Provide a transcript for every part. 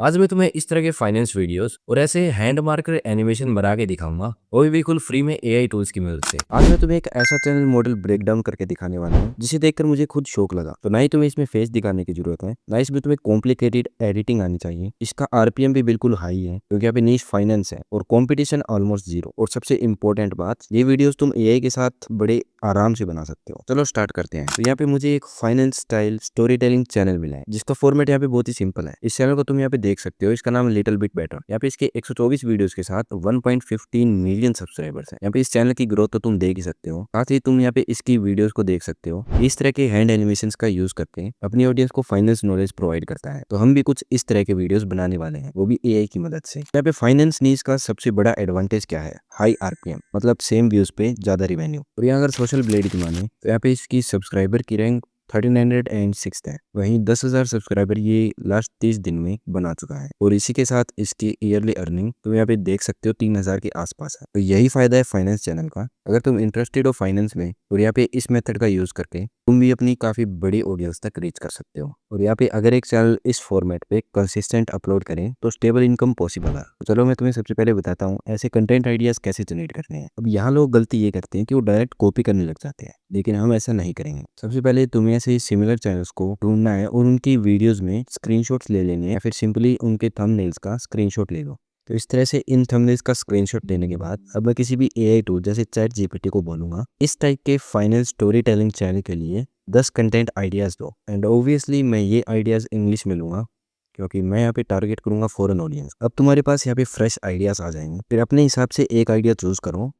आज मैं तुम्हें इस तरह के फाइनेंस वीडियोस और ऐसे हैंड मार्कर एनिमेशन बना के दिखाऊंगा, वो भी बिल्कुल फ्री में एआई टूल्स की मदद से। आज मैं तुम्हें एक ऐसा चैनल मॉडल ब्रेक डाउन करके दिखाने वाला हूँ जिसे देखकर मुझे खुद शौक लगा। तो ना ही तुम्हें इसमें फेस दिखाने की जरूरत है, ना इसमें तुम्हें कॉम्प्लिकेटेड एडिटिंग आनी चाहिए। इसका आरपीएम भी बिल्कुल हाई है क्योंकि यहाँ पे नीश फाइनेंस है और कंपटीशन ऑलमोस्ट जीरो। और सबसे इंपॉर्टेंट बात, ये वीडियोस तुम एआई के साथ बड़े आराम से बना सकते हो। चलो स्टार्ट करते हैं। तो यहाँ पे मुझे एक finance style story telling channel मिला है जिसका फॉर्मेट यहाँ पे बहुत ही सिंपल है। इस चैनल को तुम यहाँ पे देख सकते हो। इसका नाम लिटिल बिट बेटर। यहाँ पे इसके 124 वीडियोस के साथ 1.15 मिलियन सब्सक्राइबर्स हैं। यहाँ पे इस चैनल की ग्रोथ तो तुम देख ही सकते हो, साथ ही तुम यहाँ पे इसकी वीडियोस को देख सकते हो। इस तरह के हैंड एनिमेशंस का यूज करके अपनी ऑडियंस को फाइनेंस नॉलेज प्रोवाइड करता है। तो हम भी कुछ इस तरह के वीडियोस बनाने वाले हैं, वो भी एआई की मदद से। यहाँ पे फाइनेंस नीज का सबसे बड़ा एडवांटेज क्या है? हाई आरपीएम, मतलब सेम व्यूज पे ज्यादा रिवेन्यू। और यहाँ अगर सोशल ब्लेड की माने तो यहाँ पे इसकी सब्सक्राइबर की रैंक 1306 है। वहीं 10,000 सब्सक्राइबर ये लास्ट 30 दिन में बना चुका है। और इसी के साथ इसकी ईयरली अर्निंग तुम यहाँ पे देख सकते हो 3,000 के आसपास है। तो यही फायदा है फाइनेंस चैनल का। अगर तुम इंटरेस्टेड हो फाइनेंस में और यहाँ पे इस मेथड का यूज करके तुम भी अपनी काफी बड़ी ऑडियंस तक रीच कर सकते हो। और यहाँ पे अगर एक चैनल इस फॉर्मेट पे कंसिस्टेंट अपलोड करें तो स्टेबल इनकम पॉसिबल है। तो चलो मैं तुम्हें सबसे पहले बताता हूँ ऐसे कंटेंट आइडियाज कैसे जनरेट करने हैं। अब यहाँ लोग गलती ये करते हैं कि वो डायरेक्ट कॉपी करने लग जाते हैं, लेकिन हम ऐसा नहीं करेंगे। सबसे पहले तुम्हें ऐसे सिमिलर चैनल्स को ढूंढना है और उनकी वीडियोस में स्क्रीनशॉट्स ले लेने हैं, या फिर सिंपली उनके थंबनेल्स का स्क्रीनशॉट ले लो। तो इस तरह से इन थंबनेल्स का स्क्रीनशॉट लेने के बाद अब मैं किसी भी एआई टूल जैसे चैट जीपीटी को बोलूंगा इस टाइप के फाइनेंस स्टोरी टेलिंग चैनल के लिए 10 कंटेंट आइडियाज दो। एंड ऑब्वियसली मैं ये आइडियाज इंग्लिश में लूंगा क्योंकि मैं यहाँ पे टारगेट करूंगा फॉरेन ऑडियंस। अब तुम्हारे पास यहाँ पे फ्रेश आइडियाज आ जाएंगे। फिर अपने हिसाब से एक आइडिया चूज करो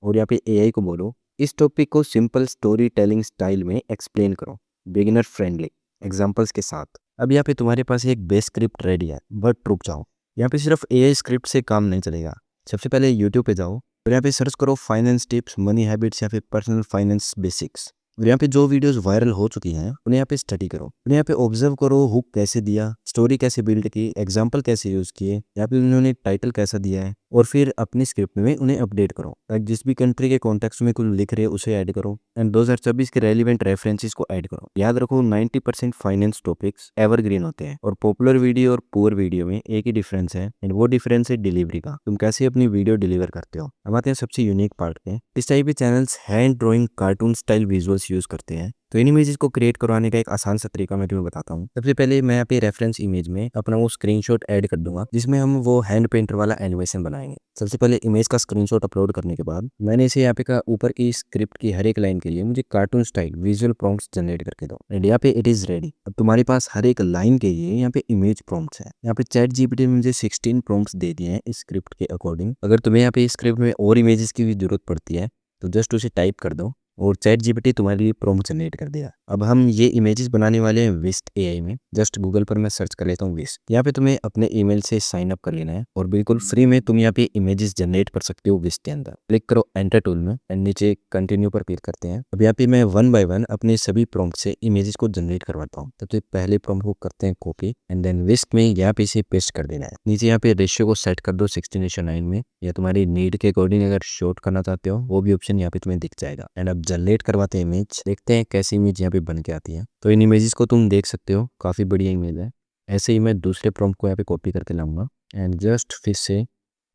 और यहाँ पे एआई को बोलो इस टॉपिक को सिंपल स्टोरी टेलिंग स्टाइल में एक्सप्लेन करो, बिगिनर फ्रेंडली एग्जांपल्स के साथ। अब यहाँ पे तुम्हारे पास एक बेस स्क्रिप्ट रेडी है, बट रुक जाओ, यहाँ पे सिर्फ एआई स्क्रिप्ट से काम नहीं चलेगा। सबसे पहले यूट्यूब पे जाओ और यहाँ पे सर्च करो फाइनेंस टिप्स, मनी हैबिट्स या फिर पर्सनल फाइनेंस बेसिक्स। और यहाँ पे जो वीडियोस वायरल हो चुकी हैं उन्हें यहाँ पे स्टडी करो, उन्हें यहाँ पे ऑब्जर्व करो, हुक कैसे दिया, स्टोरी कैसे बिल्ड की, एग्जाम्पल कैसे यूज किए, या फिर उन्होंने टाइटल कैसा दिया है। और फिर अपनी स्क्रिप्ट में उन्हें अपडेट करो। लाइक जिस भी कंट्री के कॉन्टेक्स्ट में कुछ लिख रहे हैं उसे ऐड करो एंड 2024 के रेलिवेंट रेफरेंसेस को ऐड करो। याद रखो 90% फाइनेंस टॉपिक्स एवरग्रीन होते हैं और पॉपुलर वीडियो और पुअर वीडियो में एक ही डिफरेंस है, एंड वो डिफरेंस है डिलीवरी का। तुम कैसे अपनी वीडियो डिलीवर करते हो। अब आते हैं सबसे यूनिक पार्ट पे। इस टाइप के channels hand drawing cartoon style visuals use करते हैं। तो इन इमेजेस को क्रिएट करवाने का एक आसान सा तरीका मैं तुम्हें बताता हूँ। सबसे पहले मैं यहाँ पे रेफरेंस इमेज में अपना वो स्क्रीनशॉट ऐड कर दूंगा जिसमें हम वो हैंड पेंटर वाला एनिमेशन बनाएंगे। सबसे पहले इमेज का स्क्रीनशॉट अपलोड करने के बाद मैंने इसे यहाँ पे का ऊपर की स्क्रिप्ट की हर एक लाइन के लिए मुझे cartoon style visual prompts generate करके दो। एंड यहाँ पे इट इज रेडी। अब तुम्हारे पास हर एक लाइन के लिए यहाँ पे इमेज प्रॉम्प्ट्स है। यहाँ पे चैट जीपीटी ने मुझे 16 प्रॉम्प्ट्स दे दिए हैं इस स्क्रिप्ट के अकॉर्डिंग। अगर तुम्हें यहाँ पे इस स्क्रिप्ट में और इमेजेस की भी जरूरत पड़ती है तो जस्ट उसे टाइप कर दो और चैट जीपीटी तुम्हारे लिए प्रॉम्प्ट जनरेट कर देगा। अब हम ये इमेजेस बनाने वाले हैं विस्ट एआई में। जस्ट गूगल पर मैं सर्च कर लेता हूँ विस्ट। यहाँ पे तुम्हें अपने ईमेल से साइन अप कर लेना है और बिल्कुल फ्री में तुम यहाँ पे इमेजेस जनरेट कर सकते हो विस्ट के अंदर। क्लिक करो एंटर टूल में एंड नीचे कंटिन्यू पर क्लिक करते हैं। अब यहाँ पे मैं 1 बाय 1 अपने सभी प्रॉम्प्ट से इमेजेस को जनरेट करवाता हूँ। सबसे पहले प्रॉम्प्ट को करते हैं कॉपी एंड देन विस्ट में यहाँ पे इसे पेस्ट कर देना है। नीचे यहाँ पे रेशियो को सेट कर दो 16:9 में, या तुम्हारी नीड के अकॉर्डिंग अगर शॉर्ट करना चाहते हो वो भी ऑप्शन यहाँ पे तुम्हें दिख जाएगा। एंड अब जनरेट करवाते हैं इमेज, देखते हैं कैसी इमेज यहाँ पे बन के आती है। तो इन इमेजेस को तुम देख सकते हो, काफी बढ़िया इमेज है। ऐसे ही मैं दूसरे प्रॉम्प्ट को यहाँ पे कॉपी करके लाऊंगा एंड जस्ट फिर से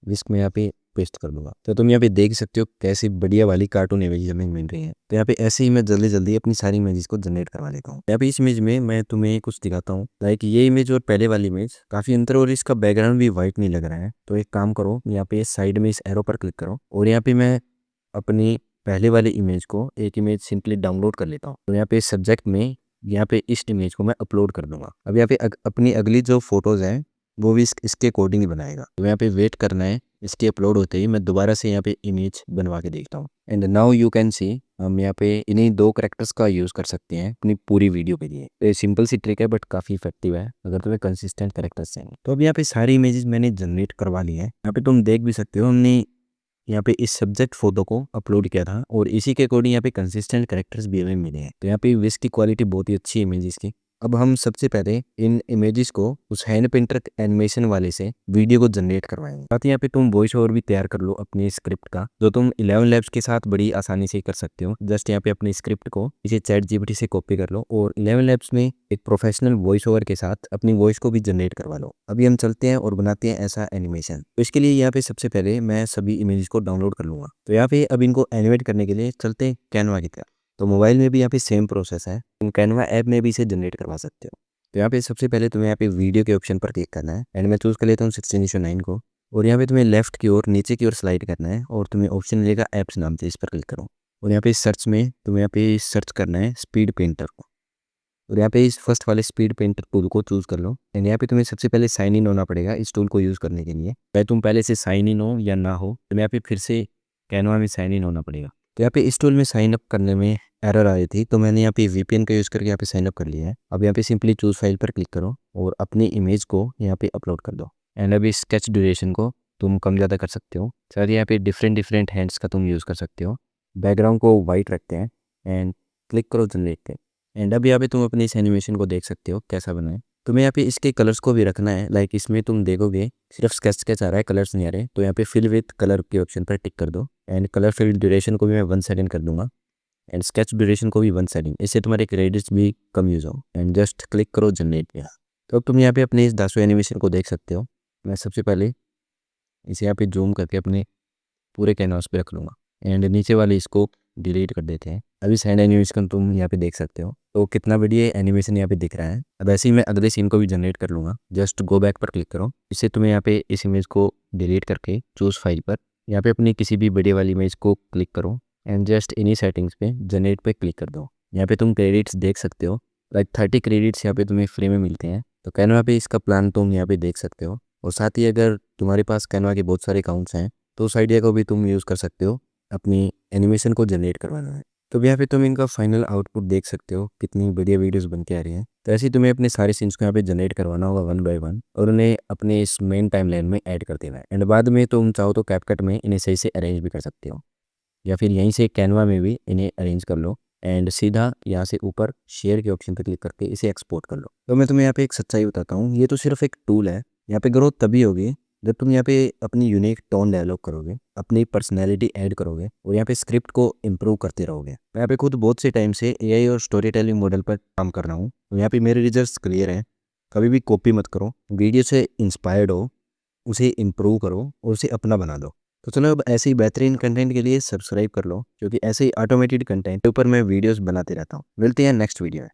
विस्क में यहाँ पे पेस्ट कर दूंगा। तो तुम यहाँ पे देख सकते हो कैसी बढ़िया वाली कार्टून इमेज हमें मिल रही है। तो यहाँ पे ऐसे ही मैं जल्दी जल्दी अपनी सारी इमेजेस को जनरेट करवा लेता हूँ। यहाँ पे इस इमेज में मैं तुम्हें कुछ दिखाता हूँ। लाइक ये इमेज और पहले वाली इमेज काफी अंतर, और इसका बैकग्राउंड भी व्हाइट नहीं लग रहा है। तो एक काम करो, यहाँ पे साइड में इस एरो पर क्लिक करो और यहाँ पे मैं अपनी पहले वाली इमेज को एक इमेज सिंपली डाउनलोड कर लेता हूँ। तो यहाँ पे सब्जेक्ट में यहाँ पे इस इमेज को मैं अपलोड कर दूंगा। अब यहाँ पे अपनी अगली जो फोटोज हैं वो भी इसके अकॉर्डिंग ही बनाएगा। तो यहाँ पे वेट करना है, इसके अपलोड होते ही मैं दोबारा से यहाँ पे इमेज बनवा के देखता हूँ। And now you can see हम यहाँ पे इन्हीं 2 कैरेक्टर्स का यूज कर सकते हैं अपनी पूरी वीडियो के लिए। तो ये सिंपल सी ट्रिक है बट काफी इफेक्टिव है अगर तुम्हें कंसिस्टेंट कैरेक्टर्स चाहिए। तो अब यहाँ पे सारी इमेजेस मैंने जनरेट करवा ली है। यहाँ पे तुम देख भी सकते हो हमने यहाँ पे इस सब्जेक्ट फोटो को अपलोड किया था और इसी के अकॉर्डिंग यहाँ पे कंसिस्टेंट कैरेक्टर्स भी हमें मिले हैं। तो यहाँ पे विश की क्वालिटी बहुत ही अच्छी है इमेजेस की। अब हम सबसे पहले इन इमेजेस को उस हैंड पेंटर एनिमेशन वाले से वीडियो को जनरेट करवाएंगे। साथ ही यहाँ पे तुम वॉइस ओवर भी तैयार कर लो अपनी स्क्रिप्ट का, जो तुम 11 लैब्स के साथ बड़ी आसानी से कर सकते हो। जस्ट यहाँ पे अपनी स्क्रिप्ट को इसे चैट जीपीटी से कॉपी कर लो और 11 लैब्स में एक प्रोफेशनल वॉइस ओवर के साथ अपनी वॉइस को भी जनरेट करवा लो। अभी हम चलते हैं और बनाते हैं ऐसा एनिमेशन। तो इसके लिए यहाँ पे सबसे पहले मैं सभी इमेजेस को डाउनलोड कर लूंगा। तो यहाँ पे अब इनको एनिमेट करने के लिए चलते हैं कैनवा की तरफ। तो मोबाइल में भी यहाँ पे सेम प्रोसेस है, तुम कैनवा ऐप में भी इसे जनरेट करवा सकते हो। तो यहाँ पे सबसे पहले तुम्हें यहाँ पे वीडियो के ऑप्शन पर क्लिक करना है एंड मैं चूज़ कर लेता हूँ 16:9 को। और यहाँ पे तुम्हें लेफ्ट की ओर नीचे की ओर स्लाइड करना है और तुम्हें ऑप्शन मिलेगा ऐप्स नाम से, इस पर क्लिक करो। और यहाँ पे सर्च में तुम्हें यहाँ पे सर्च करना है स्पीड पेंटर को। और यहाँ पे इस फर्स्ट वाले स्पीड पेंटर टूल को चूज़ कर लो एंड यहाँ पे तुम्हें सबसे पहले साइन इन होना पड़ेगा इस टूल को यूज़ करने के लिए। चाहे तुम पहले से साइन इन हो या ना हो, तुम्हें यहाँ पे फिर से कैनवा में साइन इन होना पड़ेगा। तो यहाँ पे इस टूल में साइन अप करने में एरर आई थी, तो मैंने यहाँ पे वीपीएन का यूज़ करके यहाँ पे साइन अप कर लिया है। अब यहाँ पे सिंपली चूज़ फाइल पर क्लिक करो और अपनी इमेज को यहाँ पे अपलोड कर दो। एंड अभी स्केच ड्यूरेशन को तुम कम ज़्यादा कर सकते हो। सर यहाँ पे डिफरेंट हैंड्स का तुम यूज़ कर सकते हो। बैकग्राउंड को वाइट रखते हैं एंड क्लिक करो जनरेट पे। एंड अभी यहाँ पे तुम अपने इस एनिमेशन को देख सकते हो कैसा बना है। तुम्हें यहाँ पे इसके कलर्स को भी रखना है। लाइक इसमें तुम देखोगे सिर्फ स्केच आ रहा है, कलर्स नहीं आ रहे। तो यहाँ पे फिल विथ कलर के ऑप्शन पर टिक कर दो एंड कलर फिल ड्यूरेशन को भी मैं 1 सेकंड कर दूंगा एंड स्केच ड्यूरेशन को भी 1 सेकंड। इससे तुम्हारे क्रेडिट्स भी कम यूज़ हो। एंड जस्ट क्लिक करो जनरेट पे। तो अब तुम यहाँ पे अपने इस दासो एनिमेशन को देख सकते हो। मैं सबसे पहले इसे यहाँ पे जूम करके अपने पूरे कैनवास पे रख लूँगा एंड नीचे वाले इसको डिलीट कर देते हैं। अब इस हैंड एनिमेशन तुम यहाँ पे देख सकते हो, तो कितना बढ़िया एनिमेशन यहाँ पे दिख रहा है। अब ऐसे ही मैं अगले सीन को भी जनरेट कर लूँगा। जस्ट गो बैक पर क्लिक करो। इससे तुम्हें यहाँ पे इस इमेज को डिलीट करके चूज़ फाइल पर यहाँ पे अपनी किसी भी बड़ी वाली इमेज को क्लिक करो एंड जस्ट इन्हीं सेटिंग्स पे जनरेट पे क्लिक कर दो। यहाँ पे तुम क्रेडिट्स देख सकते हो। लाइक 30 क्रेडिट्स यहाँ पे तुम्हें फ्री में मिलते हैं। तो कैनवा पे इसका प्लान तुम यहाँ पे देख सकते हो। और साथ ही अगर तुम्हारे पास कैनवा के बहुत सारे अकाउंट्स हैं तो उस आइडिया को भी तुम यूज़ कर सकते हो अपनी एनिमेशन को जनरेट करवाना है। तो यहाँ पे तुम इनका फाइनल आउटपुट देख सकते हो, कितनी बढ़िया वीडियोस बन के आ रही हैं। तो ऐसे ही तुम्हें अपने सारे सीन्स को यहाँ पे जनरेट करवाना होगा 1 बाय 1 और उन्हें अपने इस मेन टाइमलाइन में ऐड कर देना है। एंड बाद में तुम चाहो तो कैपकट में इन्हें सही से अरेंज भी कर सकते हो या फिर यहीं से कैनवा में भी इन्हें अरेंज कर लो एंड सीधा यहाँ से ऊपर शेयर के ऑप्शन पर क्लिक करके इसे एक्सपोर्ट कर लो। तो मैं तुम्हें यहाँ पे एक सच्चाई बताता हूँ, ये तो सिर्फ एक टूल है। यहाँ पे ग्रोथ तभी होगी जब तुम यहाँ पे अपनी यूनिक टोन डेवलप करोगे, अपनी पर्सनैलिटी ऐड करोगे और यहाँ पे स्क्रिप्ट को इम्प्रूव करते रहोगे। मैं यहाँ पे खुद बहुत से टाइम से एआई और स्टोरी टेलिंग मॉडल पर काम कर रहा हूँ। तो यहाँ पे मेरे रिजल्ट्स क्लियर हैं। कभी भी कॉपी मत करो, वीडियो से इंस्पायर्ड हो, उसे इम्प्रूव करो और उसे अपना बना दो। तो चलो अब ऐसे ही बेहतरीन कंटेंट के लिए सब्सक्राइब कर लो, क्योंकि ऐसे ही ऑटोमेटेड कंटेंट के ऊपर मैं वीडियोस बनाते रहता हूँ। मिलते हैं नेक्स्ट वीडियो में।